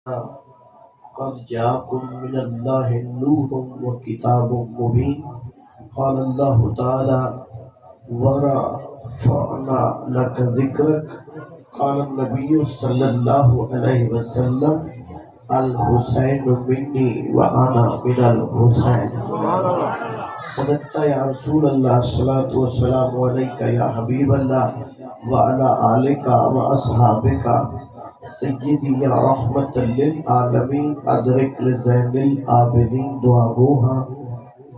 قد جاءكم من الله نور وكتاب مبين قال الله تعالى ورفعنا لك ذكرك قال النبي صلى الله عليه وسلم الحسين مني وأنا من الحسين صدقت يا رسول الله الصلاة والسلام عليك يا حبيب الله وعلى آلك وأصحابك سیدی یا رحمت للعالمین ادرک لزین العابدین دعا گو ہاں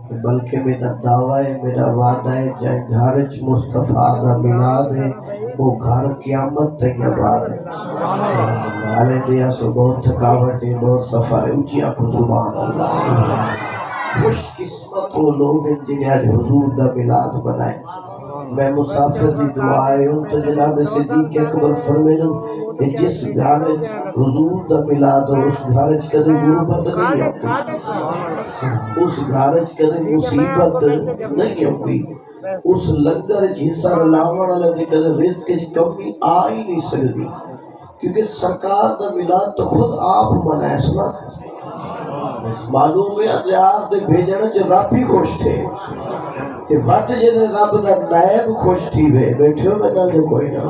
کہ بلکہ میرا دعوی ہے میرا وعدہ ہے جائے گھرچ مصطفیٰ دا ملاد ہے وہ گھر قیامت تک آباد ہے حالے دیا سو بہت تھکاوٹ ہے بہت سفر ہے اونچی آنکھوں سبحان اللہ خوش قسمت وہ لوگ ہیں جنہیں آج حضور دا ملاد بنائے میں مسافر دی دعائے ہوں تو جناب صدیق اکبر فرمیدوں کہ جس گھارج حضور دا ملاد ہو اس گھارج کدے غربت نہیں ہوتی اس گھارج کدے مصیبت نہیں ہوتی اس لنگر حصہ لاون والے تے کدے رزق کی کمی آ ہی نہیں سکتی کیونکہ سرکار دا ملاد تو خود آپ منائے سنا معلوم ہے کہ آپ دے بھیجنا جو رب ہی خوش تھے کہ وقت جنہیں رب دا نائب خوش تھی بیٹھے ہو میں نہ جو کوئی نہ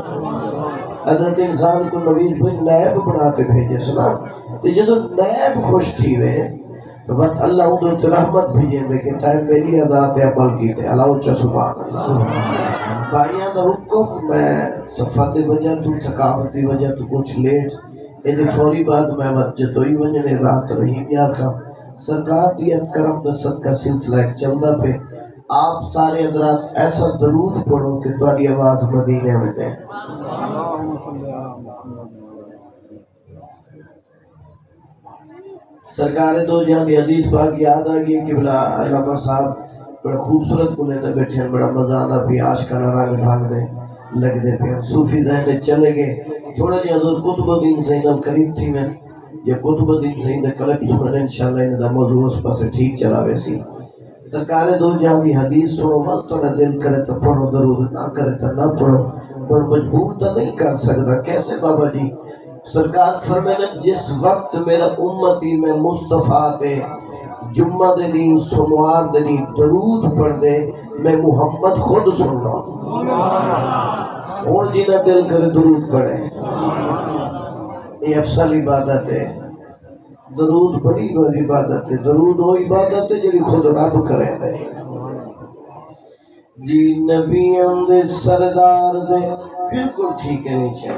حضرت انسان کو نبی بھائی نائب بناتے بھیجے سنا تو جدو نائب خوش تھی تو وقت اللہ ان کو رحمت بھیجے میں کہ تائم میری عذات عمل کی تھے اللہ اچھا سبحان اللہ بھائیاں دا حکم میں صفحہ دی وجہ تو تھکاوت دی وجہ تو کچھ لیٹ یہ فوری بات میں جتوئی وجنے رات رحیم یار کا سرکار دیت کرم دا صدقہ سلسلہ ایک چلدہ پہ آپ سارے حضرات ایسا درود پڑھو کہ تمہاری آواز مدینے میں دے سرکار دو جہاں کی حدیث پاک یاد آگئی کہ بلا علامہ صاحب بڑا خوبصورت بولے تھے بیٹھے بڑا مزہ آنا بھی آج کا نرانگ بھاگ دے لگ دے پہ صوفی ذہن چلے گئے تھوڑا جی حضور قطب الدین سیدم قریب تھی میں یہ قطب الدین سیدم کلپ سنن انشاءاللہ انہا موضوع اس پاس ٹھیک چلا ویسی سرکار دو جہاں کی حدیث سنو مست تو نہ دل کرے تو پڑھو درود نہ کرے تو نہ پڑھو پر مجبور تو نہیں کر سکتا کیسے بابا جی سرکار فرمائے جس وقت میرا امتی میں مصطفیٰ دے جمعہ دے دی سموار دے دی درود پڑھ دے میں محمد خود سن رہا ہوں اور جنہ دل کرے درود پڑھے یہ افضل عبادت ہے درود بڑی عبادت ہے درود وہ عبادت ہے جنہی خود رب کرے دے جی نبیوں دے سردار دے بالکل ٹھیک ہے نیچے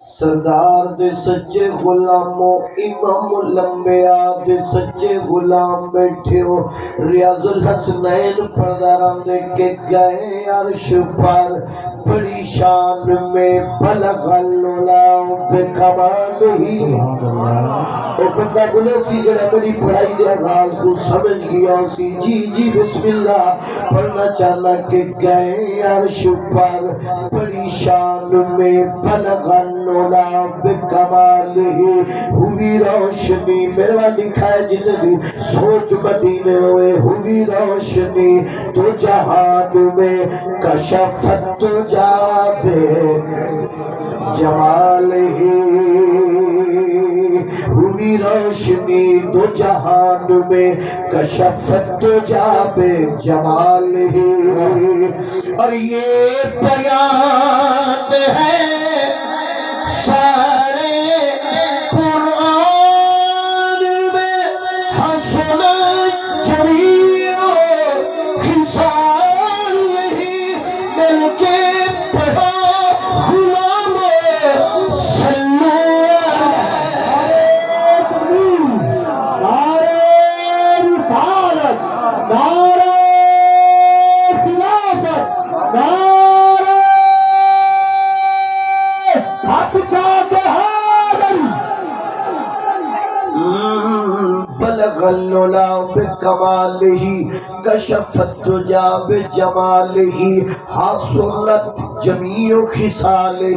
سردار دے سچے غلاموں امام الانبیاء دے سچے غلام بیٹھے ہو ریاض الحسنین پرداران دے کے گئے عرش پر بڑی شان میں بلغ العلا بکمال ہی اور بندہ گلے سی جڑا میری پڑھائی دے آغاز کو سمجھ گیا سی جی بسم اللہ پڑھنا چاہنا کہ گئے عرش پر بڑی شان میں بلغ العلا بکمال ہی ہوئی روشنی میرے وہاں لکھا ہے جنہی سوچ مدینے ہوئے ہوئی روشنی تو جہان میں کشفت تو جابے جمال ہی ہوئی روشنی دو جہان میں کشفت تو جابے جمال ہی اور یہ بیان ہے سارے قرآن میں حسنت جمیع خصال یہی مل کے پڑھا غلام صلو نعرہ رسالت نعرہ خلافت نعرہ حق چاہتے بلغ العلا بکمالہ کشفت تجا بجمالہ حسنت جمیع خصالہ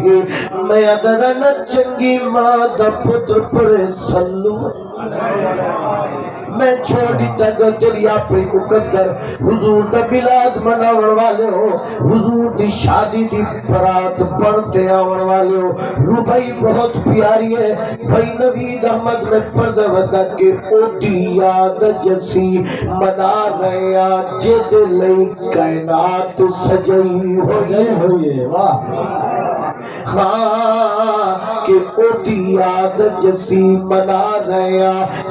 میں اگر نہ چنگی ماں دا پتر پڑے سلو میں چھوڑی تک تیری اپنی مقدر حضور دا بلاد مناون والے ہو حضور دی شادی دی برات پڑھتے آون والے ہو روبائی بہت پیاری ہے بھائی نوید احمد میں پردہ ودا کے اوٹی یاد جسی منا رہے جد لئی کائنات سجائی ہوئے ہاں کہ اوٹی یاد جسی منا رہے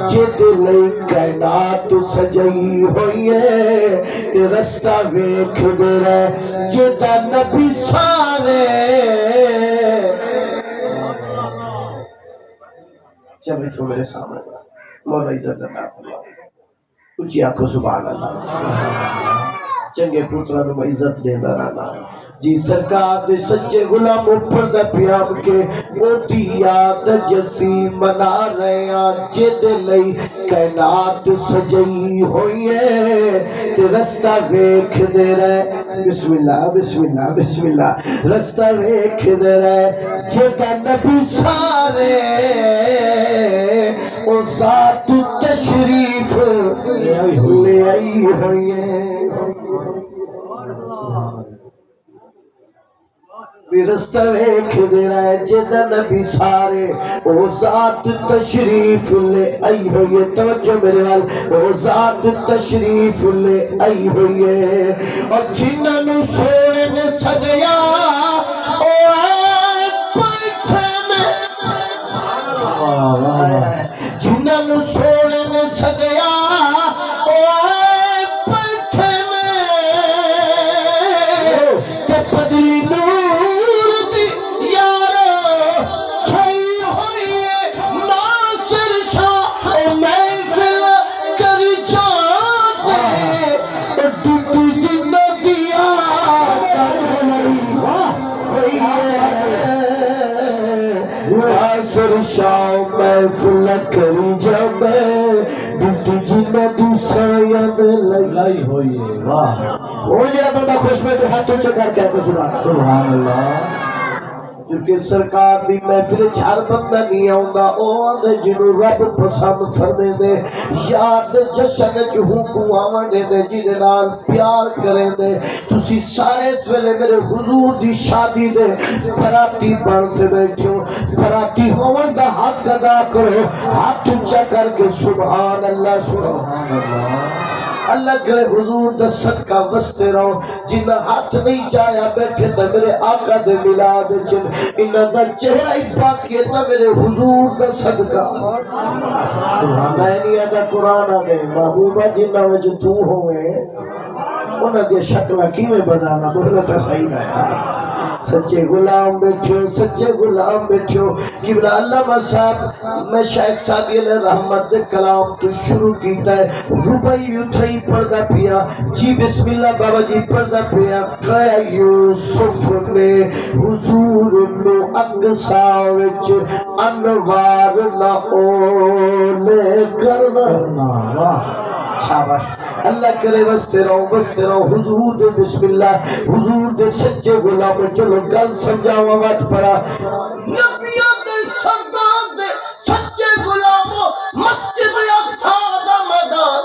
جد لئی کائنات سجائی ہوئی ہے کہ رستہ ویکھ دے رہے جدہ نبی سارے جب تو میرے سامنے مولا عزت اللہ اچھی آنکھوں سبحان اللہ چنگے پترہ میں عزت دینا رہنا جی سرکار دے سچے غلام اوپر دا پیام کے اوٹی یاد جسی منا رہے جد لئی کائنات سجائی ہوئی ہے تے رستہ ویکھ دے رہے بسم اللہ بسم اللہ بسم اللہ رستہ ویکھ دے رہے جدہ نبی سارے او ذات تشریف لے آئی ہوئی ہے رستہ ویکھ دے رہا ہے جدہ نبی سارے او ذات تشریف لے آئی ہوئی ہے توجہ میرے وال او ذات تشریف لے آئی ہوئی ہے اور جنہاں نو سونے نے سجیا او آئے بیٹھنے جنہاں نو سونے نے سجیا او آئے بیٹھنے تے بدلی شاو محفل کری جب ڈوٹی جنہ دی سایہ میں لائی ہوئی ہے واہ اور جنہ بندہ خوش میں تو ہاتھ اونچا کر کے آتا سبحان اللہ کیونکہ سرکار دی محفل چھار بندہ نہیں آؤنگا اور جنہوں رب پسند فرمے دے یاد جشن جہوں کو آمنے دے جنہیں نال پیار کریں دے تسی سارے اس ویلے میرے حضور دی شادی دے براتی بڑھتے بیٹھو براتی ہومن دا حق ادا کرو ہاتھ اونچا کر کے سبحان اللہ سبحان اللہ اللہ کرے حضور دا صدقہ وستے رہو جنہ ہاتھ نہیں چاہیا بیٹھے تا میرے آقا دے ملاد جن انہ دا چہرہ ہی باقی تا میرے حضور دا صدقہ میں نہیں آدھا قرآن آدھے محبوبہ جنہ وجہ تو ہوئے انہ دے شکلہ کی میں بدانا بہلتا صحیح رہا سچے غلام بیٹھو سچے غلام بیٹھو قبلہ علامہ صاحب میں شیخ سعدی علیہ رحمت دے کلام تو شروع کیتا ہے ربائی اٹھائی پردہ پیا جی بسم اللہ بابا جی پردہ پیا قیا یوسف نے حضور نو اقصا وچ انوار نہ اولے کرنا شاباش اللہ کرے وستے رہو حضور دے بسم اللہ حضور دے سچے غلام چلو گل سمجھاؤ آواز پڑا نبیوں دے سردار دے سچے غلاموں مسجد اقصا دا میدان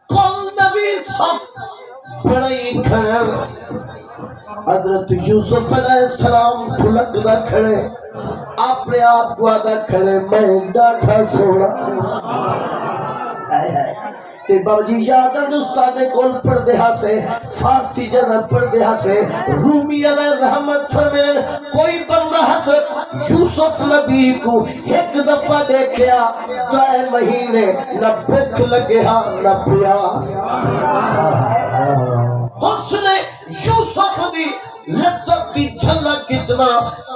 کون نبی صف بڑائی کھڑے حضرت یوسف علیہ السلام پھلک نہ کھڑے اپنے آپ کو آدھا کھڑے میں ڈاٹھا سوڑا تے بابا جی یادن استاد کول پڑھ دے سے فارسی جنت پڑھ دے سے رومی علیہ رحمت فرمین کوئی بندہ حضرت یوسف نبی کو ایک دفعہ دیکھیا 3 مہینے نہ بھوک لگیا نہ پیاس حسن یوسف دی لذت دی جھلک کتنا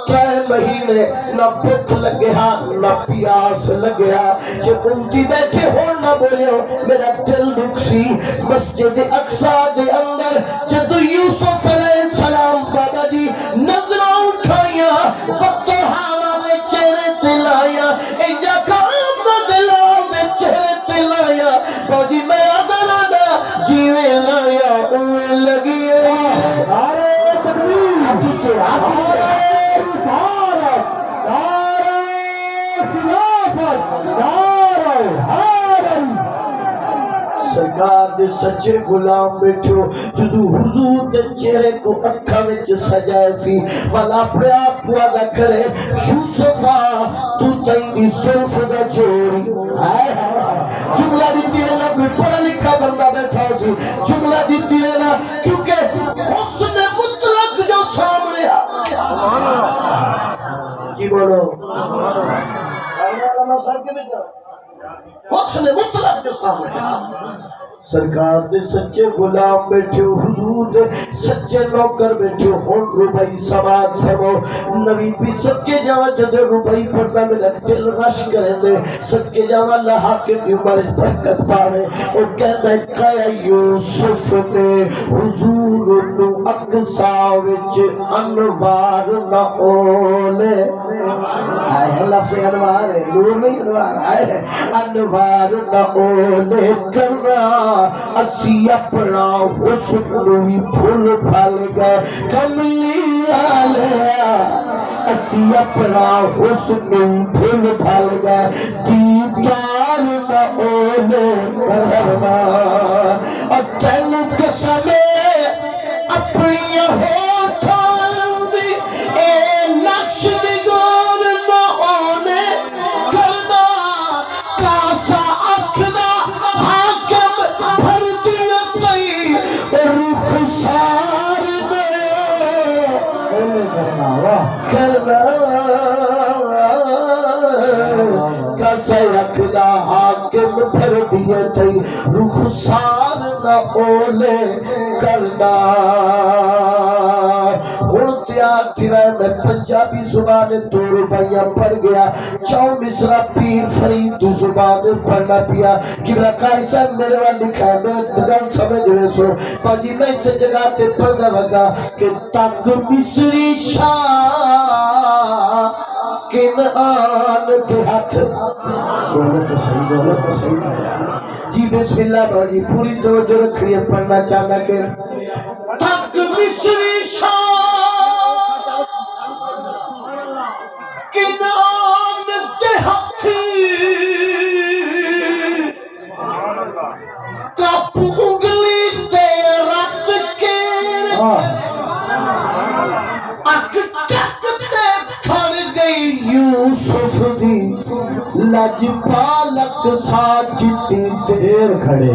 3 مہینے نہ بھوک لگیا نہ پیاس لگیا جو امتی بیٹھے ہو نہ بولے ہو میرا دل دکھی مسجد اقصا دے اندر جدو یوسف علیہ السلام بابا جی نظروں اٹھائیاں وقت حوالے چہرے تلایا ایجا کام دلا میں چہرے تلایا بابا جی میں آدھرانا جیوے لایا اوے لگی سرکار دے سچے غلام بیٹھو جدو حضور دے چہرے کو اکھا وچ سجائے سی والا اپنے آپ کو ادا کرے یوسفا تو تینی زلف دا چوری جملہ دیتی نے نہ کوئی پڑھا لکھا بندہ بیٹھا سی جملہ دیتی نے نہ کیونکہ حسن مطلق جو سامنے جی بولو حسن مطلق جو سامنے سرکار دے سچے غلام بیٹھے حضور دے سچے نوکر بیٹھے ہون روبائی سماج ہے وہ نبی بھی صدقے جاوہ جدے روبائی پڑھنا میں دل رش کریں دے صدقے جاوہ اللہ کے عمر برکت پاوے اور کہتا ہے کہ یوسف نے حضور نو اقصا وچ انوار نہ اولے آئے لفظ انوار ہے نور نہیں انوار آئے انوار نہ اولے کرنا اسی اپنا حسن روی پھول پھل گئے کملی آلیا اسی اپنا حسن روی پھول پھل گئے دیدار نہ اونے کرنا اور تین قسمیں اپنی ہوتھاں دی اے نقش نگار نہ اونے کرنا کاسا اکھنا کسے رکھدا حاکم پھر دیئے تھی رخسار نہ اولے کرنا تیار تھی رہے میں پنجابی زبان 2 روپیہ پڑھ گیا چاؤ مصرہ پیر فرید تو زبان پڑھنا پیا کبرا قاری صاحب میرے وہاں لکھا ہے میرے دگان سمجھ رہے سو پاجی میں اسے جگہ تے پڑھنا لگا کہ تک مصری شاہ کنعان کے ہاتھ بولے تو صحیح جی بسم اللہ بھائی پوری توجہ رکھنی ہے پڑھنا چاہنا کہ تک مصری شاہ کنعان کے ہاتھ کپ انگلی تے رت کے اک ٹک تے کھڑ گئی یوسف دی لج پالک ساجتی دیر کھڑے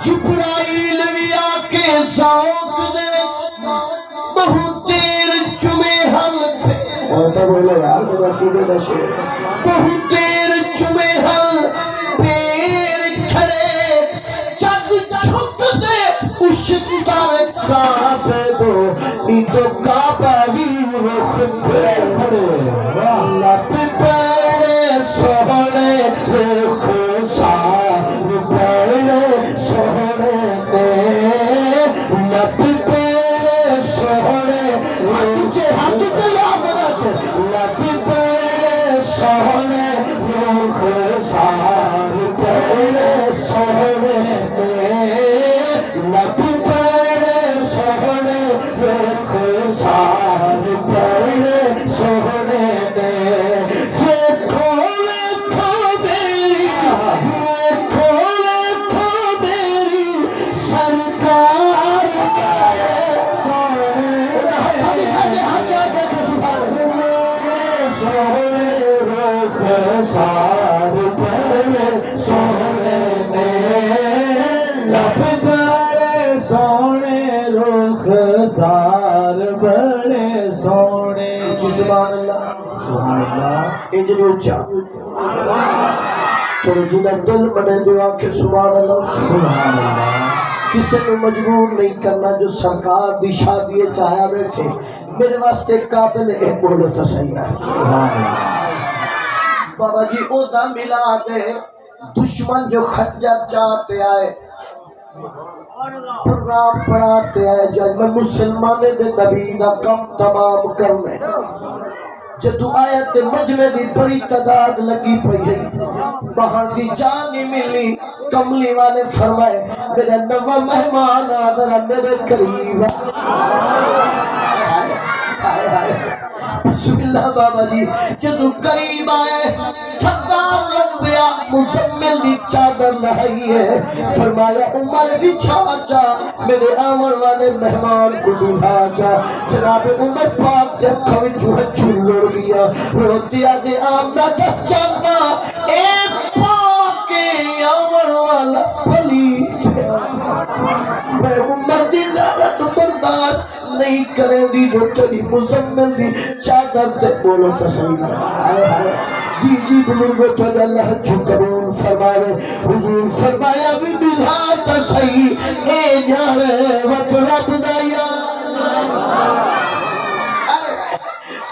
جبرائیل بھی آکے ذوق دے بہت دیر جمعے حل پہ اور تو بولو یار میرا کیدے دا شیر بہت دیر جمعے حل پیر کھڑے جگ چھک دے اشتار کعبے دو ایدو کعبہ بھی رخ پھر کھڑے لب پڑے سونے رخ سار پڑے سونے لب پڑے سونے مجھے ہاتھ دلا برات لب پڑے سونے رخ سار پڑے سونے لب پڑے سونے رخ سار پڑے سونے سار پڑے سونے لب پڑے سونے رخ سار بڑے سونے سبحان اللہ سبحان اللہ انجلی اچھا چلو جنہ دل بنے دعا کہ سبحان اللہ سبحان اللہ کسی کو مجبور نہیں کرنا جو سرکار دی شادی چاہیا بیٹھے میرے واسطے قابل ہے بولو تو صحیح ہے سبحان اللہ بابا جی او دا ملا دے دشمن جو خنجر چاہتے آئے پروگرام پڑھاتے آئے جو میں مسلمان دے نبی دا کم تمام کرنے جدو آیت مجمع دی بڑی تعداد لگی پئی ہے باہر دی جان نہیں ملی کملی والے فرمائے میرے نوا مہمان آدھرا میرے قریب بسم اللہ بابا جی جدو قریب آئے صدام پیا مزمل دی چادر لہائی ہے فرمایا عمر بچھا جا میرے آمن والے مہمان کو بلا جا جناب عمر پاک دے اکھاں وچوں ہنجو لڑ گیا روتی آدھے آمنہ دا چاہنا اے پاک آمن والا پلیت میں عمر دی غیرت برداشت نہیں کریں دی جو تیری مزمل دی چادر تے بولو تسلیم جی جی بزرگو تو اللہ جو قبول فرمائے حضور فرمایا بھی بلھاتا صحیح اے جانے وقت رب دایا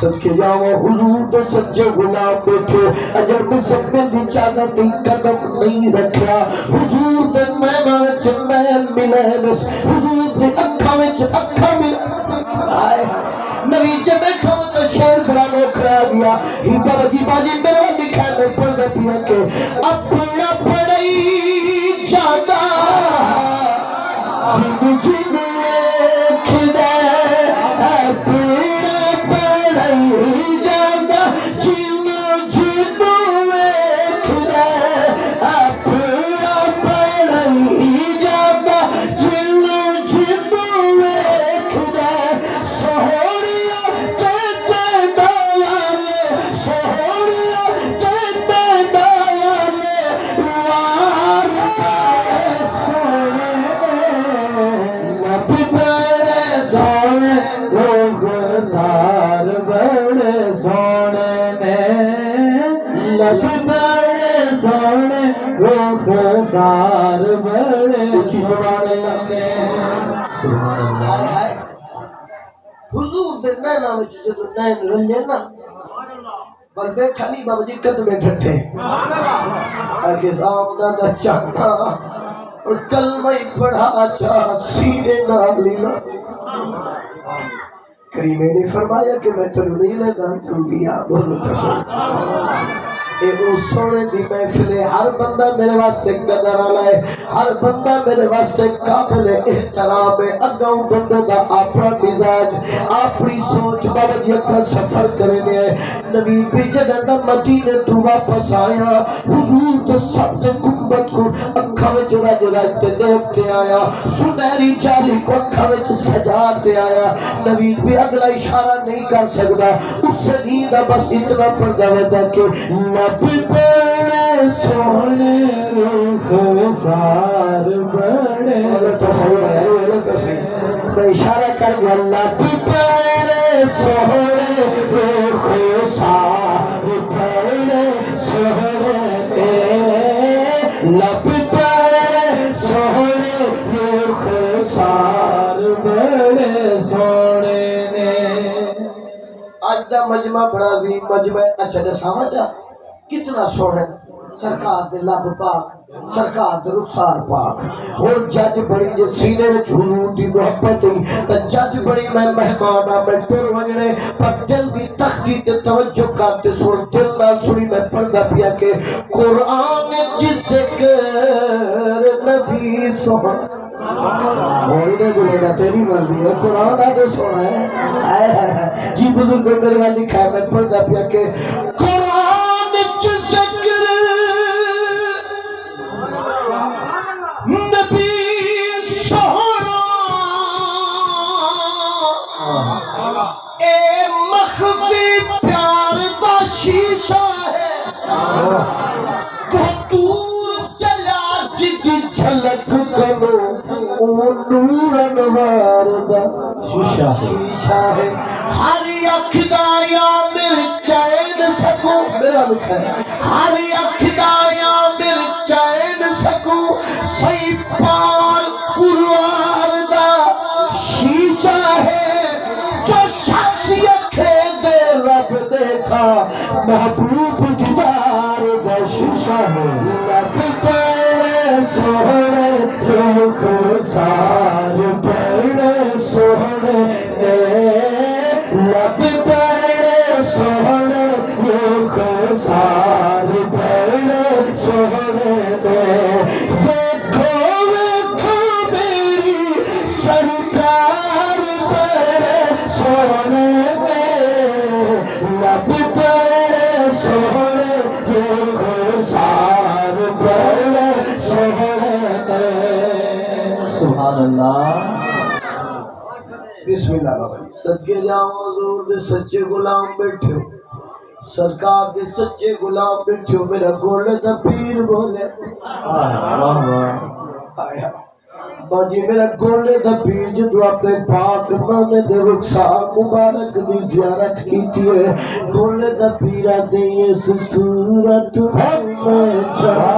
صدقے جاؤ حضور تو سچے غلام بیٹھے اگر مزمل دی چادر دی قدم نہیں رکھیا حضور دے مینا وچ مین ملینس حضور دے اکھا وچ اکھا ملائے نبی جب بیٹھا ہوں تو شیر بڑا نوکرا دیا ہی باجی باجی میرا دکھا میں پڑھ دیتی ہے کہ اپنا پڑھائی جاتا جن جن ایک دے اپنا پڑھائی جاتا جن جن ایک دے اپنا پڑھائی جاتا جن جن ایک دے سہوڑیا کہتے دایالے سہوڑیا کہتے دایالے وار سونے لب بڑے سونے رخسار بڑے سونے لب بڑے سونے رخسار بڑے سبحان اللہ حضور دے نینا وچ جدو نین رلے نا پر بیٹھا نہیں بابا جی قدمے ڈھٹے اگے سامنا دا چاہنا اور کلمہ ہی پڑھا چاہ سینے نام لینا کریمے نے فرمایا کہ میں تنو نہیں لگا جلدی بولو تشہر اے او سونے دی محفل ہر بندہ میرے واسطے قدر آلائے ہر بندہ میرے واسطے قابل احترام ہے اگاؤں بندوں دا اپنا مزاج اپنی سوچ بابا جی اپنا سفر کرنے ہیں نبی بھی جنہ مدینے تو واپس آیا حضور تو سب سے گنبت کو اکھا میں جڑا جڑاتے دیکھتے آیا سنہری جالی کو اکھا میں سجاتے آیا نبی بھی اگلا اشارہ نہیں کر سکتا اس سے نیدہ بس اتنا پڑ گیا تھا کہ لب بڑے سونے رخسار بڑے میں اشارہ کر دیا لب بڑے سونے رخسار بڑے سونے لب بڑے سونے رخسار بڑے سونے آج دا مجمع بڑا عظیم مجمع اچھا دساواں چاہ کتنا سوڑا سرکار دے لب پاک سرکار دے رخسار پاک اور جج بڑی جے سینے میں حضور دی محبت ہی تا جج بڑی میں مہمانا میں پھر وجنے پر دل دی تختی تے توجہ کرتے سن دل نہ سنی میں پڑھدا پیا کہ قرآن جس ذکر نبی سبحان مولی نے بولے گا تیری مرضی ہے قرآن آگے سونا ہے جی بزرگ میرے والی لکھا ہے میں پڑھدا پیا کہ قرآن جس ذکر نبی سونا اے مخفی پیار دا شیشہ ہے دور چلا جد جھلک کرو او نور انوار دا شیشہ ہے ہر اکھ دا یا مل چین سکو میرا لکھا ہے ہر اکھ دا یا مل چین سکو سی پار قرآن دا شیشہ ہے جو شخص اکھے دے رب دیکھا محبوب دیدار دا شیشہ ہے لب بڑے سونے رخسار بڑے سونے لب بڑے سونے رخسار بڑے سونے دیکھو میری سرکار بڑے سونے لب بڑے سونے رخسار اللہ بسم اللہ بابا جی صدقے جاؤں حضور دے سچے غلام بیٹھے ہو سرکار دے سچے غلام بیٹھے ہو میرا گولے دا پیر بولے آیا باجی میرا گولے دا پیر جدو اپنے پاک مانے دے رخسار مبارک دی زیارت کیتی ہے گولے دا پیرا دیں اس صورت میں چڑھا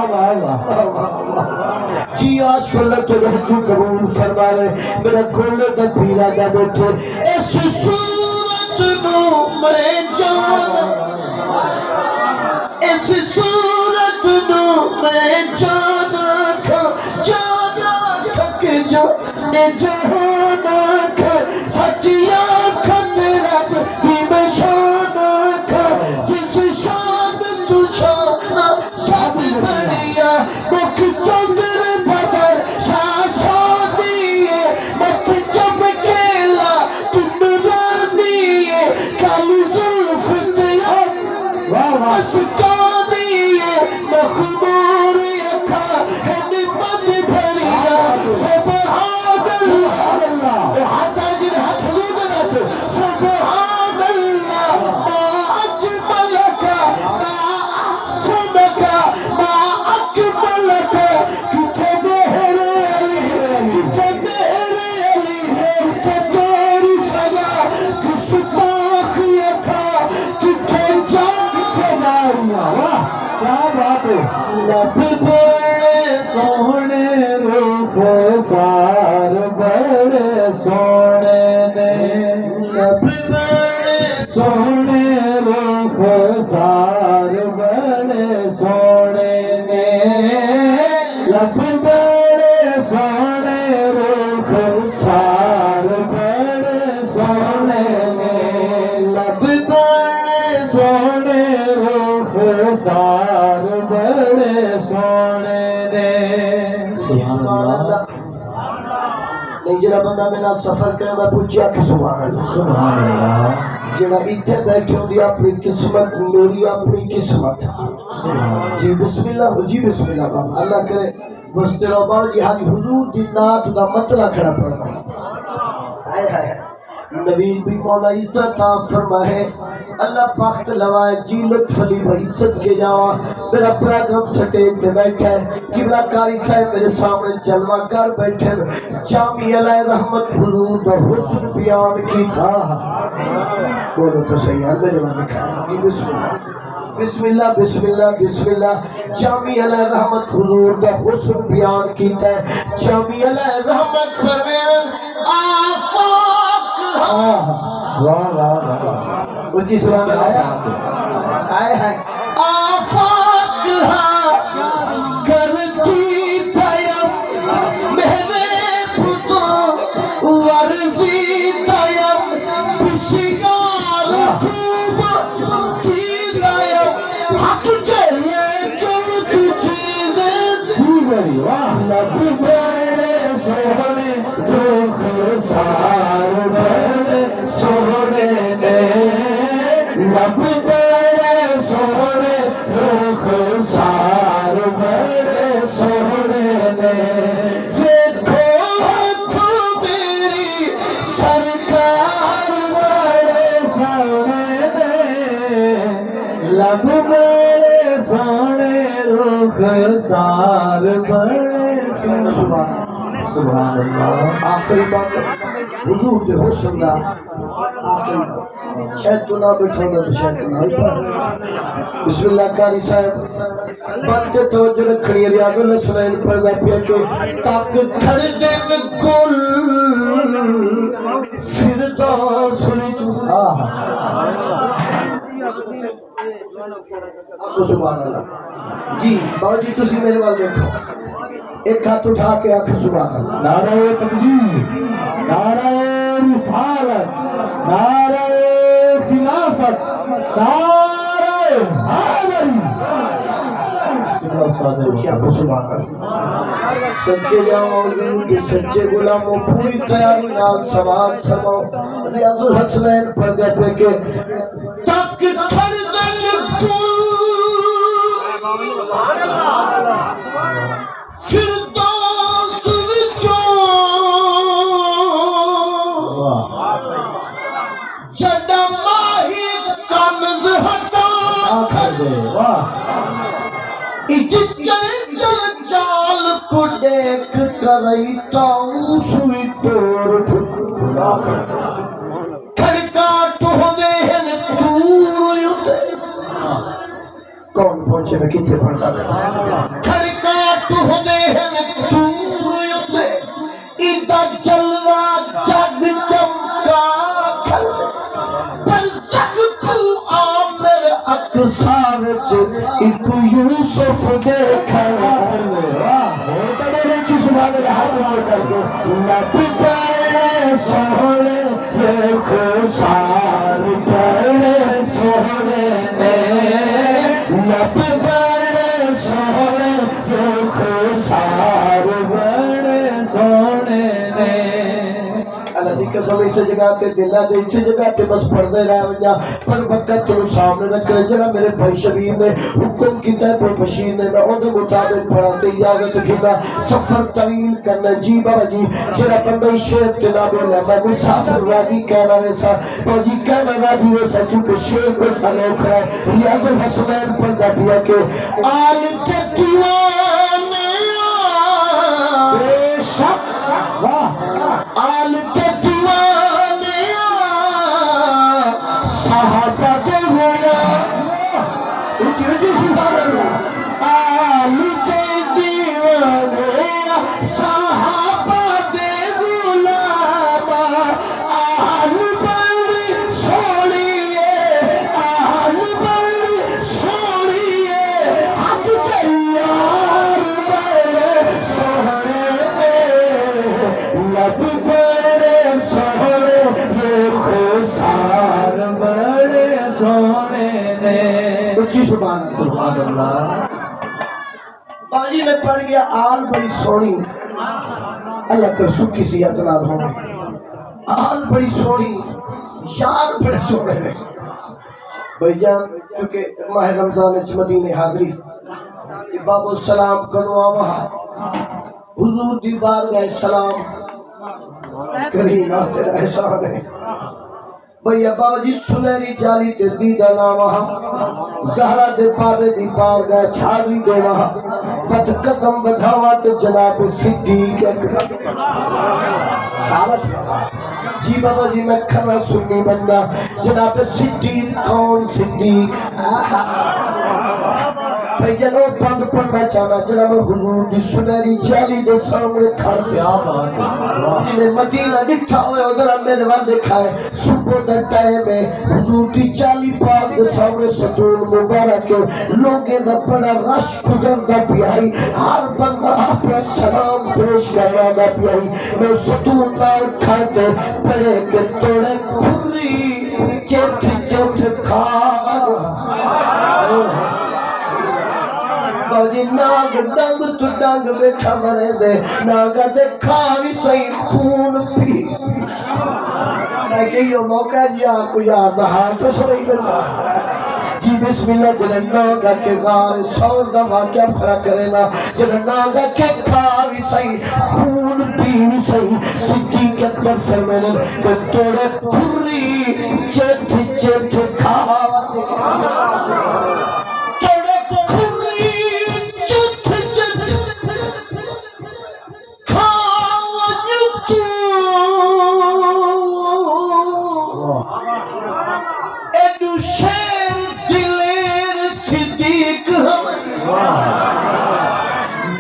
جی آج اللہ تو رہتو قبول فرما رہے میرا گولے دا پیرا دا بیٹھے اس صورت نو میں جانا اس صورت نو میں جانا کھا کہ جو جہانا کھا سچیا کھت رب کی میں شانا کھا جس شان تو شانا سب بڑیا مکھ چندر بدر شادیے مکھ چمکیلا تندرانیے کالی زلف دیار اسکانیے مخمور اکھا ہے نمت بھریا سبحان اللہ حاجر حق لوگنت سبحان اللہ ما اجملک ما احسنک ما اکملک کتے میرے علی کتے میرے علی کتے تیری سنا کس پاکی اکھا کتے جاریاں واہ کیا بات ہے لب بڑے سونے رخ سار بڑے سونے نے لب بڑے سونے رخ سار بڑے سونے نے لب بڑے سونے رخ سار بڑے سونے نے لب بڑے سونے رخ سار بڑے سونے نے سبحان اللہ نہیں جڑا بندہ میرا سفر کرنا پوچھا کہ سبحان اللہ سبحان اللہ جڑا اتنے بیٹھے ہوندی اپنی قسمت میری اپنی قسمت جی بسم اللہ جی بسم اللہ بابا اللہ کرے بستے رو بابا جی حاجی حضور دی نات دا مطلع کھڑا پڑھنا آئے آئے نبی بھی مولا عزت تا فرمائے اللہ پاکت لوائے جی لطف علی بھائی صدقے جاواں میرا پروگرام سٹیج پہ بیٹھا ہے قبلہ کاری صاحب میرے سامنے جلوہ کر بیٹھے جامی علیہ رحمت حضور دا حسن بیان کی تھا بولو تو صحیح ہے میرے وہاں کھا جی بسم اللہ بسم اللہ بسم اللہ بسم اللہ جامی علیہ رحمت حضور دا حسن بیان کی تھا جامی علیہ رحمت فرمیان آفاق اس کی سبحان اللہ آئے آئے آفاق کرتی تیم میرے پتو ورزی تیم بشیار خوب کی تیم حق چاہیے کم تجھے دیگری لب بڑے سونے رخ سار بڑے سونے نے لب بڑے سونے رخ سار بڑے سونے نے دیکھو میری سرکار بڑے سونے نے لب بڑے سونے رخ سار بڑے سونے سبحان اللہ آخری بات حضور دے حسن دا آخری بات شاید تو نہ بیٹھو گا تو شاید تو نہ ہی پڑھ بسم اللہ کاری صاحب بندے توجہ رکھنی ریاض الاسرائیل پر دا پیا کہ تاک کھڑ دن کل فردوس تو سبحان اللہ جی بابا جی تسی میرے وال دیکھو ایک ہاتھ اٹھا کے آنکھ سبحان اللہ نعرہ تکبیر نعرہ رسالت نعرہ خلافت نعرہ حیدری کیا کو سبحان اللہ سچے جاؤں کے سچے غلاموں پوری تیاری نال سوال فرماؤ ریاض الحسنین پڑھ گئے پہ کہ تک کھڑ دن کو فردوس وچوں چل چال کو دیکھ کرتا ہوں سوئی توڑ کھڑکا تو دین دور یوتے کون پہنچے میں کتے پڑھتا کھڑکا تو دین دور یوتے ایدہ جلوہ جگ چمکا کھل پر سکت آمر اکسار ایک یوسف دیکھا ہوتا میرے چشمان ہاتھ میں کر کے لب پڑے سوڑے یہ خوشار پڑے سوڑے نے لب پڑے سوڑے یہ خوشار پڑے سوڑے نے اللہ دی قسم اسے جگہ تے دلہ دے اسے جگہ تے بس پڑھتے رہ ونجا پر وقت تو سامنے رکھ رہے جنہ میرے بھائی شبیر نے حکم کیتا ہے پر بشیر نے میں اندھے مطابق پڑھاتے اجازت کیتا سفر طویل کرنا جی بابا جی جنہ بندہ شیر تناب لے میں مسافر راضی کہنا ویسا اور جی کہنا راضی ویسا چونکہ شیر کو خلوک ہے ریاض الحسنین پڑھا دیا کہ آل کے دیوانے بے شک آل کے دیوانے صحابہ دے ہویا اچھی سبحان اللہ آل کے دیوانے صحابہ دے غلامہ آل بڑی سوڑیے آل بڑی سوڑیے حد تیار بڑے سوڑے لب بڑے سوڑے یہ خوشار بڑے سوڑے نے اچھی سبحان اللہ باجی میں پڑھ گیا آل بڑی سوڑی اللہ کر سکھی سی اطلاع ہوں آل بڑی سوڑی یار بڑے سوڑے نے بھائی جان چونکہ ماہ رمضان اچھ مدینہ حاضری باب السلام کرو آوہا حضور دی بارگاہ سلام کریم تیرا احسان ہے بھیا بابا جی سنہری جالی تے دیدہ نامہ زہرہ دے پاوے دی بارگاہ چھاوی دے وہاں فت قدم بدھاوا تے جناب صدیق اکبر جی بابا جی میں کھرا سنی بندہ جناب صدیق کون صدیق بھئی جنو بند پڑھنا چاہنا جناب حضور دی سنہری جالی دے سامنے کھڑ دیا جنہیں مدینہ نٹھا ہوئے ادھر میرے وہاں دکھائے صبح دا ٹائم ہے حضور دی جالی پاک دے سامنے ستون مبارک لوگیں دا بڑا رش گزر دا پیائی ہر بندہ اپنا سلام پیش کرنا دا پیائی میں ستون نال کھاتے پڑے کے توڑے کھری چیت چیت کھا باجی ناگ ڈنگ تو ڈنگ بیٹھا مرے دے ناگا دے کھاوی سہی خون پی میں کہ یہ موقع جی آپ کو یاد ہاں تو سوئی بتا جی بسم اللہ جنہیں ناگا کے غار سور دا واقعہ کھڑا کرے نا جنہیں ناگا کے کھاوی سہی خون پی سہی صدیق اکبر فرمینے کہ توڑے پھری چیت چیت کھاوا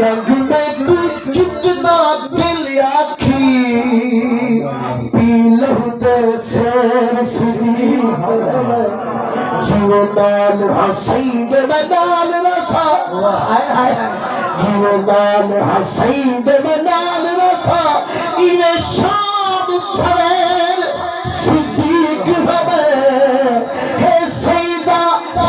ڈنگ میں کچھ جتنا دل آکھی پی لہو دے سیر صدیق جیو نال حسین دے میدان رسا جیو نال حسین دے میدان رسا انہیں شام سویر صدیق ہمیں ہے سیدہ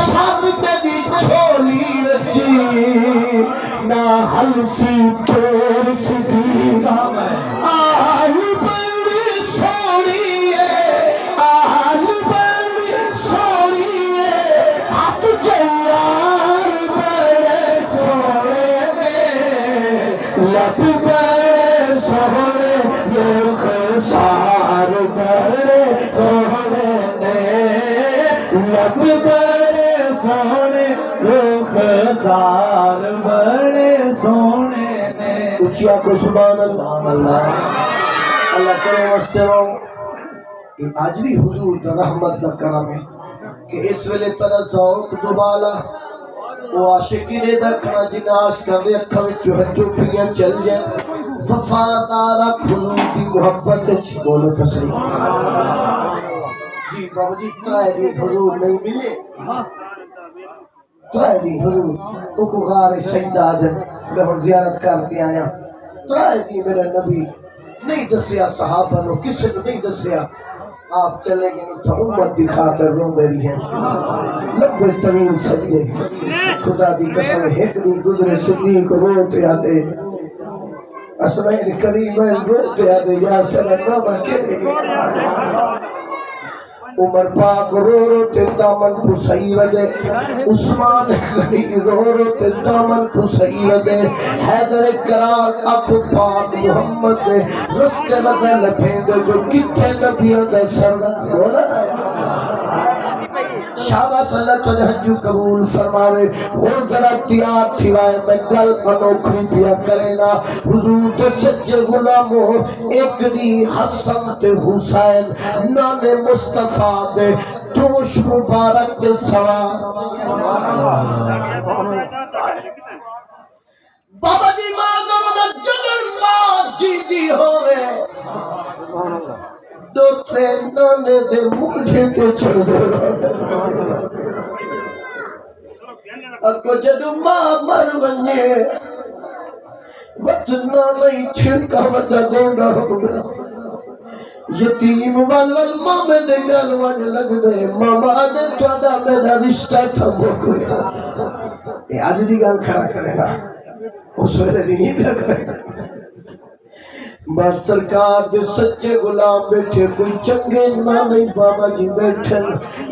سب میں بھی چھولی رچی نہ ہلسی تور صدیق آل بڑی سوڑی ہے آل بڑی سوڑی ہے ہاتھ جیار بڑے سوڑے میں لب بڑے سوڑے یہ خسار بڑے سوڑے میں لب بڑے سوڑے رخسار بڑے سونے نے. اچھا کو سبحان اللہ. اللہ کرے واسطے رو آج بھی حضور دا رحمت دا کرم ہے کہ اس ویلے ترا ذوق دوبالا وہ عاشقی دا کھنا جنہ عاشق دے اکھاں وچ چوپیاں چل جائیں وفادار حضور دی محبت وچ بولو تو صحیح. جی بابا جی ترائے دی حضور نہیں ملے ترائے دی حضور کو غار سیدہ آجن میں ہوں زیارت کرتی آیا ترائے دی میرے نبی نہیں دسیا صحابہ نو کسی نے نہیں دسیا آپ چلے گئے تو امت دی خاطر رو میری ہے لبے طویل سجدے خدا دی قسم ایک نہیں گزرے صدیق روتے آتے اسمعین کریم روتے آتے یا چلے نامہ کے لئے عمر پاک رو رو تے دامن کو صحیح وجہ عثمان غنی رو رو تے دامن کو صحیح وجہ حیدر کرار اکھو پاک محمد دے رستے لگے لپھیں دے جو کتے نبیوں دے سردہ بولا ہے شابہ صلی اللہ علیہ وسلم قبول فرماوے اور ذرا تیار تھیوائے میں گل انوکھری پیا کرینا حضور تے سچے غلاموں ایک دی حسن تے حسین نانے مصطفیٰ دے دوش مبارک دے سوا بابا جی مادر جنر ماں جی دی ہوئے دو ترین نانے دے مجھے تے چھڑ دے اکو جدو ماں مر بنیے وطنہ نہیں چھڑکا وطا دینا ہوگا یتیم والل ماں میں دے گل ون لگ دے ماما دے توڑا میرا رشتہ تھا موکو یہ آج دی گل کھڑا کرے گا اس ویلے دی نہیں پیا کرے گا بات سرکار دے سچے غلام بیٹھے کوئی چنگے نہ نہیں بابا جی بیٹھے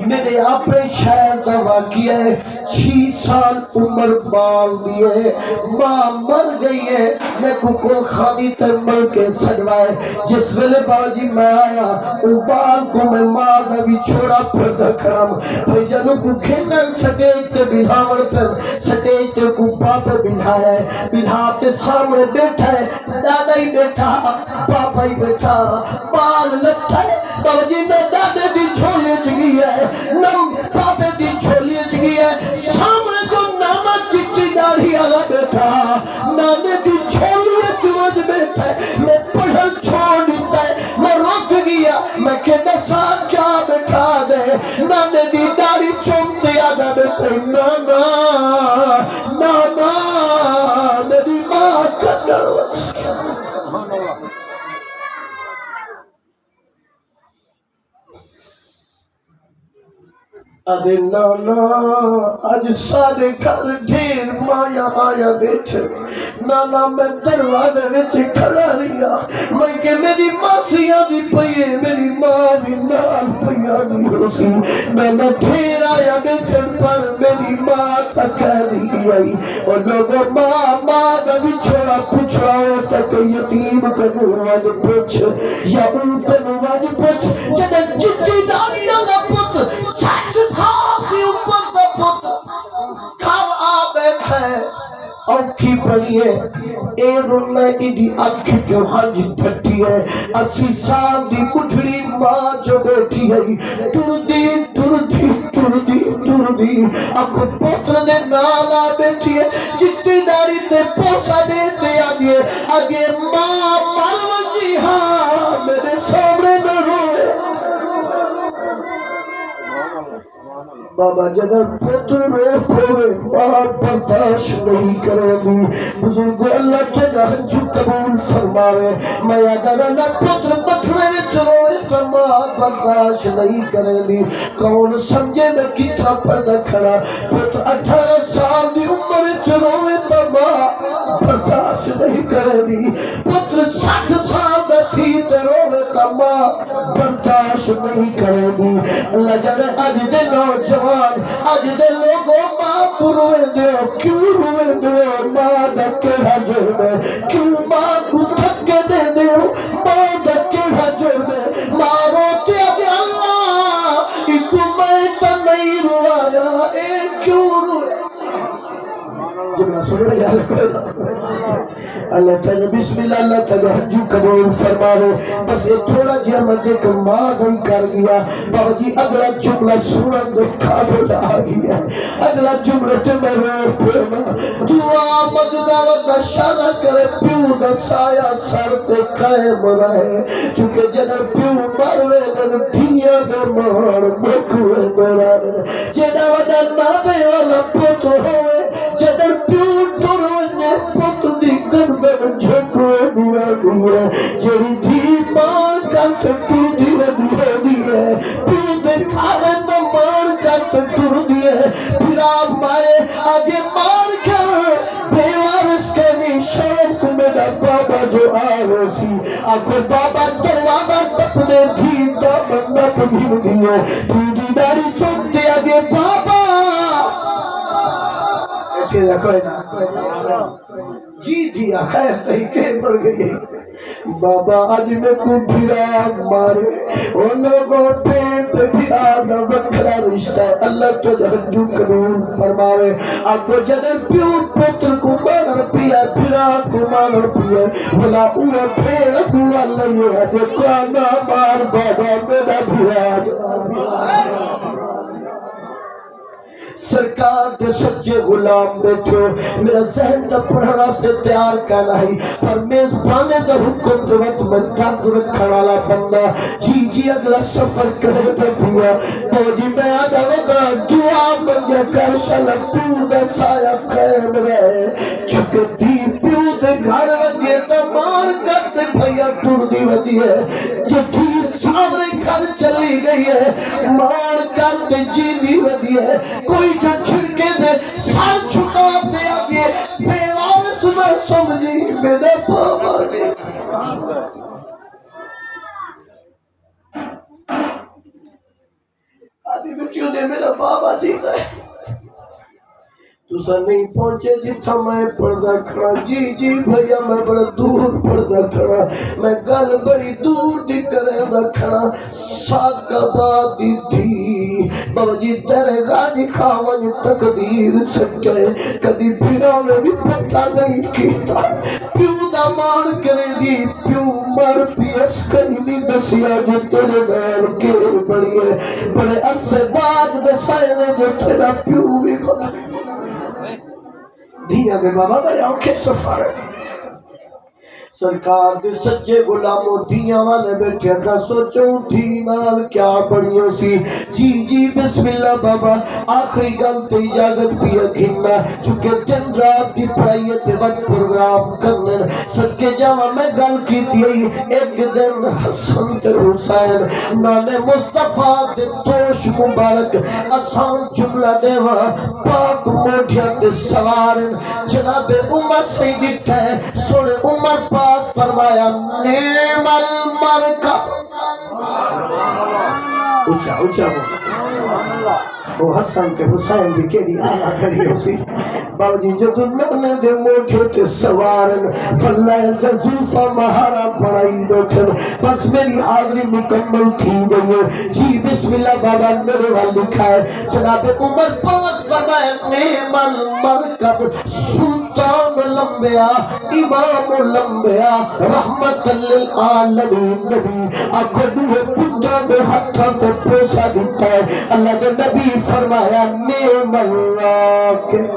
میرے اپنے شہر کا واقعہ ہے 6 سال عمر بال دیے ماں مر گئی ہے میں کو کل خانی تے مر کے سجوائے جس ویلے بابا جی میں آیا او بال کو میں ماں دا بھی چھوڑا پردہ کرم پھر جنوں کو کھیلن سٹیج تے بلھاوڑ پر سٹیج تے کو پاپے بلھایا ہے بلھاتے سامنے بیٹھا ہے دادا ہی بیٹھا پاپا ہی بیٹھا بال لٹھا ہے بابا جی میں دادے دی چھولی چگی ہے نم پاپے دی چھولی چگی ہے سامنے جو ناما چٹی داڑھی آگا بیٹھا نانے دی چھولی چوج بیٹھا ہے میں پڑھل چھوڑ دیتا ہے میں روک گیا میں کہتا ساتھ کیا بیٹھا دے نانے دی داڑھی چومتے آگا بیٹھا نانا نانا میری ماں کا نروس ادھے نانا آج سارے گھر ڈھیر مایا آیا بیٹھے نانا میں دروازے وچ کھڑا رہیا میں کہ میری ماسیاں بھی پئیے میری ماں بھی نال پیا نہیں ہوسی میں نہ ڈھیر آیا بیٹھے پر میری ماں تک نہیں آئی اور لوگوں ماں کا بھی چھوڑا پچھڑا ہوتا کہ یتیم کا نواز پوچھ یا ان کا نواز پوچھ جنہیں جتی داریاں کا پت سچ دی اوپر دا پت گھر آ بیٹھے اوکھی پڑی ہے اے رونا ایڈی اکھ جو ہنج پھٹی ہے 80 سال دی کٹھڑی ماں جو بیٹھی ہے ٹر دی اکھ پتر دے نالا بیٹھی ہے جتنی داری تے پوسا دیتے آگے آگے ماں مر جی ہاں میرے سامنے نہ روئے بابا جنر پتر میں پھوڑے ماں برداشت نہیں کرے گی بزرگ اللہ کے ہنجو قبول فرماوے میں اگر اللہ پتر پتھرے چروئے تو ماں برداشت نہیں کرے گی کون سمجھے میں کتنا پردہ کھڑا پتر 18 سال دی عمر چروئے تو ماں برداشت نہیں کرے گی پتر 60 سال دا تھی روئے تو ماں برداشت نہیں کرے گی اللہ جانے آج دے نوجوان آج دے لوگوں ماں کو روئے دیو کیوں روئے دیو ماں دکے حجر میں کیوں ماں کو تھکے دے دیو ماں دکے حجر میں ماں روتے آگے اللہ ایک میں تا نہیں روایا اے کیوں روئے جملہ سن رہے اللہ تعالی بسم اللہ اللہ تعالی حجو قبول فرماوے بس یہ تھوڑا جہا مجھے کما نہیں کر گیا بابا جی اگلا جملہ سنن دے قابل آ گیا اگلا جملہ تے میں رو پڑنا دعا مجدہ و شانہ کرے پیو دا سایہ سر تے قائم رہے چونکہ جنر پیو مروے دن دنیا دے مہار مکوے میرا جنہ وڈا نابے والا پتر ہوئے جنر پیو ٹرونے پتر دی گردن جھکوے دیا دیا جڑی دی مار کر تو دیا دیا دیا پیو دے کھانے تو مار کر تو دیا پھر آپ مارے آگے مار کر بیوارس کے بھی شوق میرا بابا جو آوے سی آکھو بابا دروازہ تپنے تھی دامن نپ گھر دیا تو داری چوک دیا گے بابا ایسے لکھوئے نا جی جی خیر طریقے پر گئی بابا آج میں کو بھیرا مارے ان لوگوں پیٹ بھیرا دا وکھرا رشتہ ہے اللہ تو جہنجو قبول فرماوے آپ کو جدر پیو پتر کو مانر پیا بھیرا کو مانر پیا بلا اوہ پیڑ دعا لئے ہے دیکھو آنا مار بابا میرا بھیرا سرکار کے سچے غلام بیٹھو میرا ذہن دا پڑھنا سے تیار کرنا ہی پر میزبانے دا حکم دے وقت میں درد رکھنا والا بندہ جی جی اگلا سفر کرے بھیا تو جی میں آدھا وگا دعا منگیا کر شالا پیو دا سایہ قائم رہے چکہ دی پیو دے گھر ودیے تمان کرتے بھیا ٹور دی ودیے جو دی سامنے گھر چلی گئی ہے مان کرتے جیدی ودیے کوئی جو چھڑکے دے سار چھکا دے آگے بیوارس نہ سمجھی میرا بابا نے آدھی بچیوں نے میرا بابا دیتا ہے تو سر نہیں پہنچے جتھا میں پردہ کھڑا جی جی بھیا میں بڑا دور پردہ کھڑا میں گل بڑی دور دی کرے کھڑا ساکھ آبادی تھی بابا جی تیرے گاڑی کھاون تقدیر سکے کدی بھیرا میں بھی پتہ نہیں کیتا پیو دا مان کرے دی پیو مر پیس کری دی دسیا جو تیرے گھر کے بڑی ہے بڑے عرصے بعد دسائے نے جو تیرا پیو بھی بڑا دیا میں بابا میرے آنکھیں سفر ہے سرکار کے سچے غلاموں دیا والے بیٹھے کا سوچوں تھی نال کیا بڑیوں سی جی جی بسم اللہ بابا آخری گل تے اجازت پیا گھننا چونکہ دن رات کی پڑھائی تے وقت پروگرام کرنے سکے جاوہ میں گل کی تھی ایک دن حسن تے حسین نانے مصطفیٰ تے توش مبارک آسان جملہ دیوا پاک موٹھیا تے سوارن جناب عمر سے بیٹھا ہے سوڑے عمر پاک فرمایا نعم المرکب اچھا اچھا وہ حسن کے حسین دی کے لیے آنا کری ہوسی بابا جی جو دنیا دے موٹھے تے سوارن فاللہ جزوفہ مہارا پڑائی بیٹھن بس میری حاضری مکمل تھی گئی ہے جی بسم اللہ بابا میرے وال لکھا ہے جناب عمر پاک فرمایا نعم المرکب سلطان لمبیا امام لمبیا رحمت للعالمین نبی اکھڑوے پترہ دے ہتھاں تے پوسا دیتا ہے اللہ کے نبی فرمایا نعم اللہ کے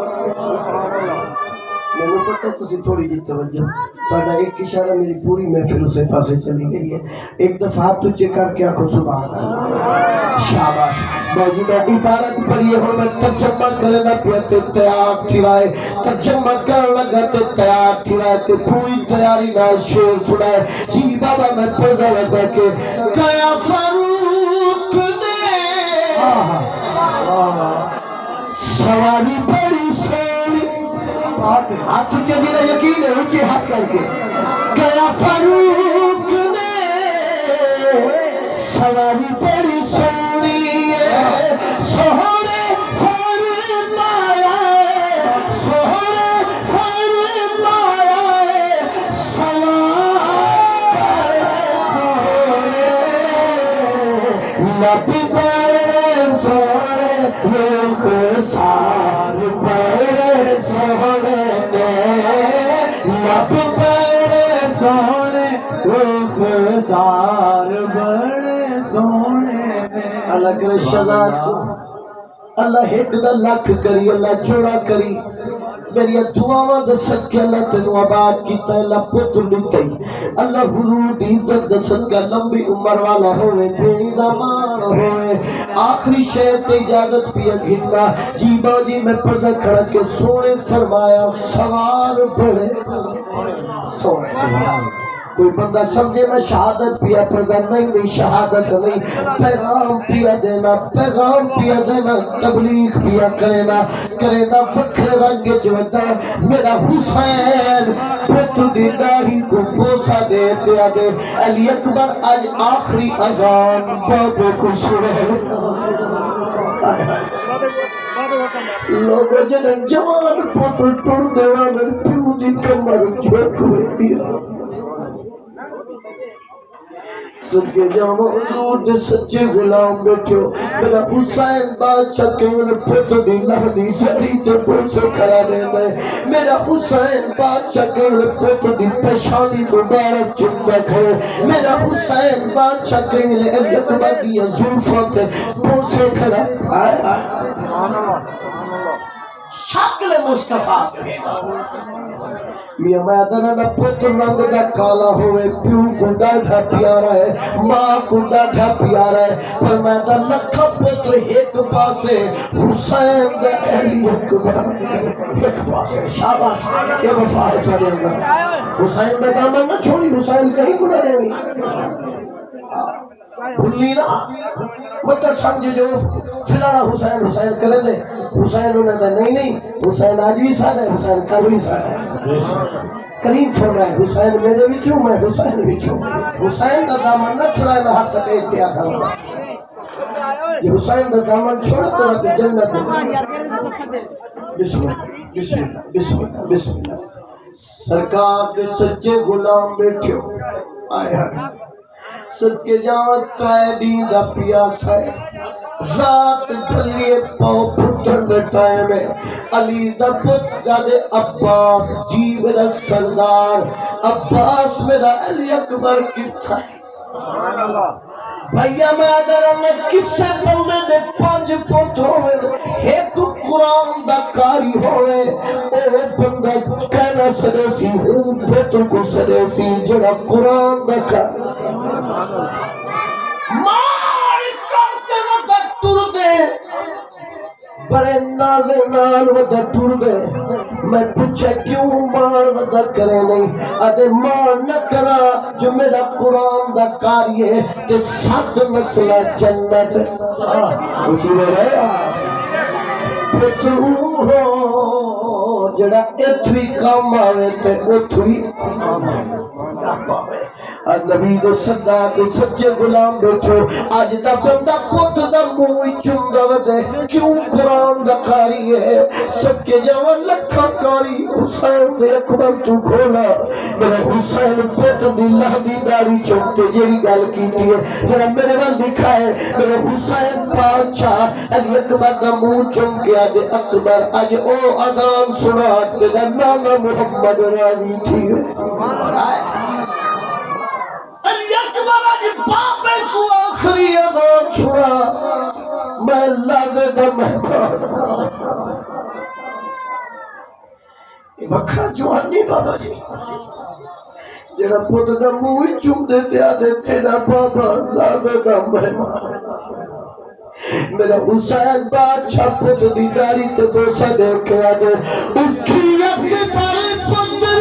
میں نے پتہ تسی تھوڑی جی توجہ تاڑا ایک اشارہ میری پوری محفل اسے پاسے چلی گئی ہے ایک دفعہ ہاتھ تجھے کر کے آنکھوں سبحان اللہ شاباش باجی میں عبارت پڑھیے ہوں میں ترجمہ کرنا پیتے تیار تھرائے ترجمہ کرنا لگا تے تیار تھرائے تے پوری تیاری نہ شیر سنائے جی بابا میں پڑھا لگا کہ گیا فاروق نے سواری بڑی سوڑی ہاتھ تجھے دینا یقین ہے اونچے ہاتھ کر کے گیا فاروق نے سواری بڑی سوڑی ہے سہرے فرمایا سہرے فرمایا سوار سہرے نبی بڑے سہرے رخ سار بڑے سہرے میرے شہزاد کو اللہ ایک دا لکھ کری اللہ جوڑا کری میری دعاواں دے صدقے اللہ تینوں آباد کیتا اللہ پتر دتی اللہ حضور دی عزت دے صدقے لمبی عمر والا ہوئے بےڑی دا مان ہوئے آخری شے تے اجازت پیا گھننا جی باجی میں پردہ کھڑا کے سونے فرمایا سوال پڑے سونے کوئی بندہ سمجھے میں شہادت پیا پردہ نہیں شہادت نہیں پیغام پیا دینا تبلیغ پیا کرنا بکھرے رنگ جوتا میرا حسین پتر دی داڑھی کو بوسا دیتے آدھے علی اکبر آج آخری اذان بابے کو سنے لوگوں جنہیں جوان پتر ٹور دینا میں پیو دی کمر جھوک ہوئے دیا صدقے جاؤں حضور دے سچے غلام بیٹھو میرا حسین بادشاہ کیول پتر دی لہدی جڑی تے بوسے کھڑا رہے میرا حسین بادشاہ کیول پتر دی پیشانی مبارک چمتا کھڑے میرا حسین بادشاہ کیول علی اکبر دی زلفوں تے بوسے کھڑا شکل مصطفیٰ میاں میدانہ نہ پتر رنگ دا کالا ہوئے پیو کو ڈاٹھا پیارا ہے ماں کو ڈاٹھا پیارا ہے پر میدان لکھا پتر ایک پاسے حسین دا علی اکبر ایک پاسے شاباش یہ وفاظ کرے اندر حسین دا دامن نہ چھوڑی حسین کہیں کو نہ دے بھلی نا مطلب سمجھے جو فلانا حسین کرے دے حسین انہیں دے نہیں حسین آج بھی ساتھ ہے حسین کل بھی ساتھ ہے کریم فرمائے حسین میرے بھی چھو میں حسین بھی چھو حسین دا دامن نہ چھڑائے میں ہر سکے اتیا کروں یہ حسین دا دامن چھوڑ تو رہتے جنت بسم اللہ سرکار کے سچے غلام بیٹھو آیا صدقے جاوت ترائے دین دا پیاس ہے رات ڈھلیے پاؤ پھٹن دے ٹائم ہے علی دا پت جادے عباس جی میرا سردار عباس میرا علی اکبر کتھا ہے بھائیا میں اگر ہمیں کسے بندے دے 5 پوت ہوئے ایک قرآن دا کاری ہوئے اے بندہ کہنا سریسی ہوں بیتوں کو سریسی جڑا قرآن دا کاری مار کرتے وقت ٹر دے بڑے نازے نال ودا ٹر دے میں پوچھے کیوں مار ودا کرے نہیں ادھے مار نہ کرا جو میرا قرآن دا کاری ہے کہ 7 مسئلہ جنت کچھ رہے پترو ہو جڑا اتوی کام آوے تے اتوی کام آوے نبی دے صداع دے سچے غلام بیٹھو آج دا بندہ پوت دا موئی چندہ ودے کیوں قرآن دا قاری ہے سب کے جوان لکھا قاری حسین دے اکبر تو کھولا میرا حسین پوت دی لہدی داری چونتے جیڑی گل کی دیئے ذرا میرے وال دکھائے میرا حسین بادشاہ علی اکبر دا موئی چون کے آدھے اکبر آج او اذان سنا تیرا نانا محمد راضی تھی علی اکبر آج باپے کو آخری اذان چھوڑا میں اللہ دے مہمان یہ وکھا جوانی بابا جی جڑا پوت دا موئی چوم دیتے آدھے تیرا بابا اللہ دے مہمان میرا حسین بادشاہ پوت دی داری تے بوسا دے کے آدھے اٹھی اپنے پارے پندر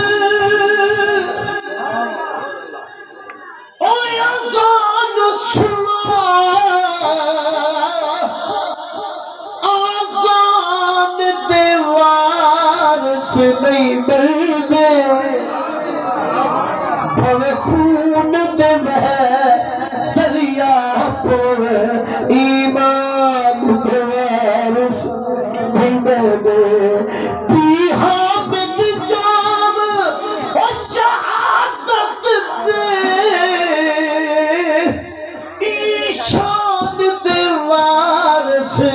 اوہ آزان سنا آزان دیوار سے نہیں مل دے بھوے خون دے میں دریا پر ایمان دیوار سے نہیں مل دے بھی حامد جام و شہادت دے ایشان دیوار سے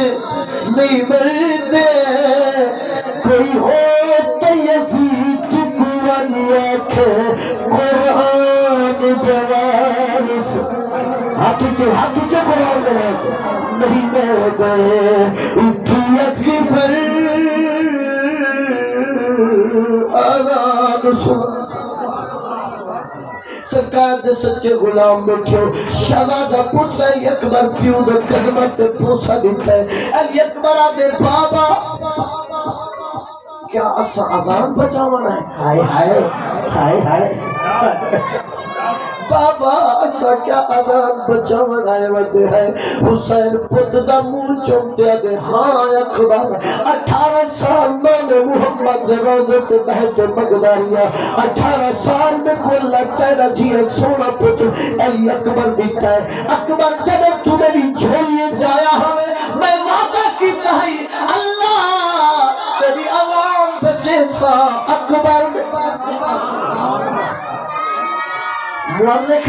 نہیں مردے کوئی ہوتا یزید قرآن آنکھے قرآن دیوار سے ہاتھ سے قرآن میں نہیں میں گئے اٹھیت کی پر آزاد سن سرکار دے سچے غلام بیٹھو شہزادہ پتر علی اکبر پیو دے قدمت تے پوسا دیتا ہے علی اکبر آدھے بابا کیا اسا اذان بچاونا ہے ہائے ہائے ہائے ہائے بابا اسا کیا اذان بچاونا ہے ودے ہے حسین پت دا منہ چومتے دے ہاں اکبر 18 سال میں نے محمد روزے پہ بہتے مقداریا 18 سال میں کوئی لگتا ہے نا جی سونا پتر علی اکبر بیتا ہے اکبر جب تو میری جھولیے جایا ہمیں میں وعدہ کیتا ہے اللہ تیری عوام بچے سا اکبر مورخ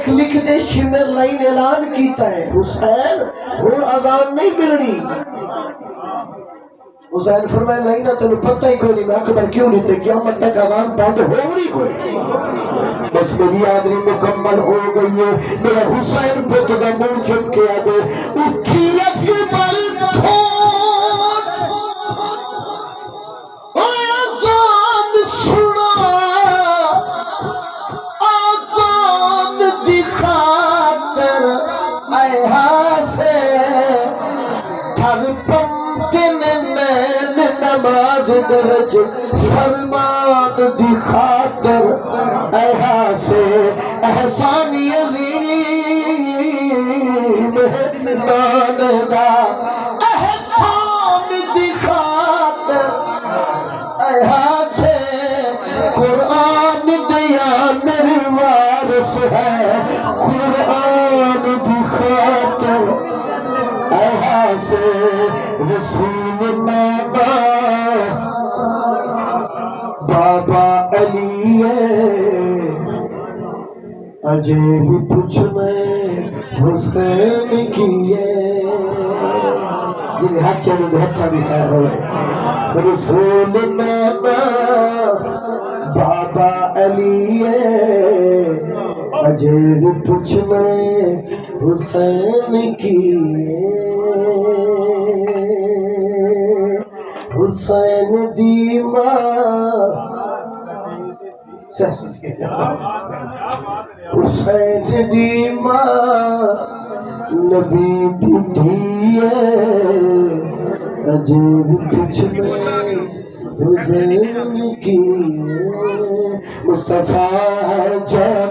لکھ دے شمر لائن اعلان کیتا ہے حسین اور اذان نہیں ملنی حسین فرمائے نہیں نا تینوں پتہ ہی کوئی نہیں میں اکبر کیوں نہیں تھے قیامت تک اذان بند ہو رہی کوئی بس میری آدمی مکمل ہو گئی ہے میرا حسین پت دا منہ چم کے آگے اٹھیت کے بل کھوٹ اور اذان سنا آزاد دکھاتر اے ہاسے تھر پمکن میں نماز درج فرمان دکھاتر اے ہاسے احسانی عظیم ناندہ احسان دکھاتر اے ہاسے قرآن دیا میرے وارث ہے قرآن دکھاتر اے سے رسول بابا بابا علی اجے بھی پوچھ میں حسین کیے جنہیں ہاتھ چلو ہاتھا دکھایا ہوئے رسول بابا بابا علی اجے بھی پوچھ میں حسین کی حسین دی ماں حسین دی ماں نبی دی دھیے اجے بھی پوچھ میں حسین کی مصطفیٰ جان